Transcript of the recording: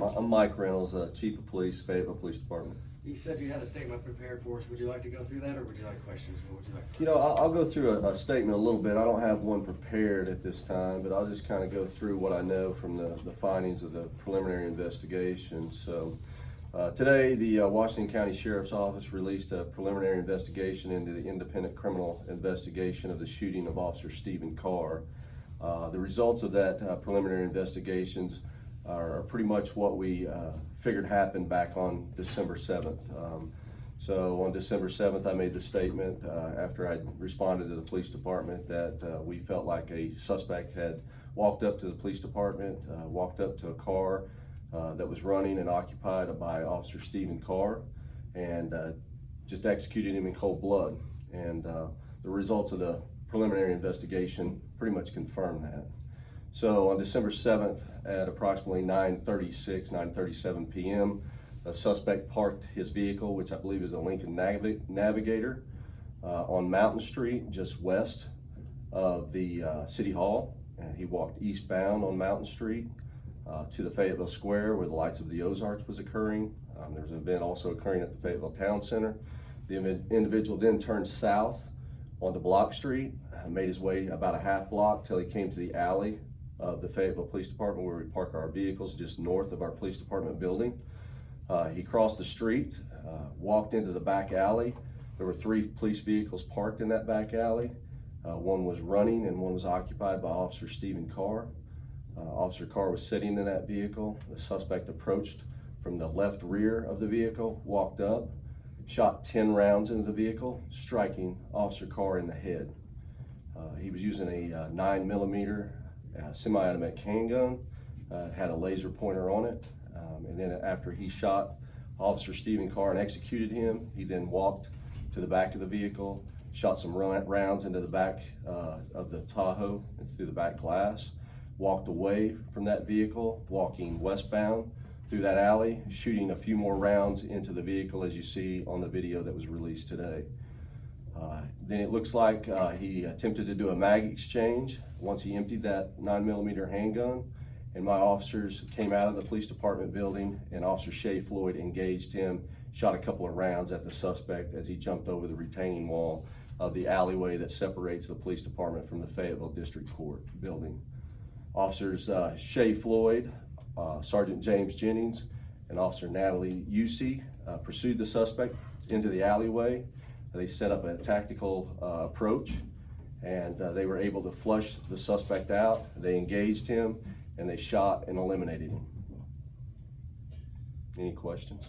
I'm Mike Reynolds, Chief of Police, Fayetteville Police Department. You said you had a statement prepared for us. Would you like to go through that, or would you like questions? What would you like first? You know, I'll go through a statement a little bit. I don't have one prepared at this time, but I'll just kind of go through what I know from the findings of the preliminary investigation. So today, the Washington County Sheriff's Office released a preliminary investigation into the independent criminal investigation of the shooting of Officer Stephen Carr. The results of that preliminary investigations are pretty much what we figured happened back on December 7th. So on December 7th, I made the statement after I responded to the police department that we felt like a suspect had walked up to the police department, walked up to a car that was running and occupied by Officer Stephen Carr, and just executed him in cold blood. And the results of the preliminary investigation pretty much confirmed that. So on December 7th at approximately 9:37 p.m., a suspect parked his vehicle, which I believe is a Lincoln Navigator, on Mountain Street, just west of the City Hall. And he walked eastbound on Mountain Street to the Fayetteville Square, where the Lights of the Ozarks was occurring. There's an event also occurring at the Fayetteville Town Center. The individual then turned south onto Block Street, made his way about a half block till he came to the alley of the Fayetteville Police Department, where we park our vehicles just north of our police department building. He crossed the street, walked into the back alley. There were 3 police vehicles parked in that back alley. One was running and one was occupied by Officer Stephen Carr. Officer Carr was sitting in that vehicle. The suspect approached from the left rear of the vehicle, walked up, shot 10 rounds into the vehicle, striking Officer Carr in the head. He was using a 9mm semi-automatic handgun, had a laser pointer on it, and then after he shot Officer Stephen Carr and executed him, he then walked to the back of the vehicle, shot some rounds into the back of the Tahoe and through the back glass, walked away from that vehicle, walking westbound through that alley, shooting a few more rounds into the vehicle, as you see on the video that was released today. Then it looks like he attempted to do a mag exchange once he emptied that 9mm handgun, and my officers came out of the police department building, and Officer Shea Floyd engaged him, shot a couple of rounds at the suspect as he jumped over the retaining wall of the alleyway that separates the police department from the Fayetteville District Court building. Officers Shea Floyd, Sergeant James Jennings, and Officer Natalie Usey pursued the suspect into the alleyway. They set up a tactical approach, and they were able to flush the suspect out. They engaged him, and they shot and eliminated him. Any questions?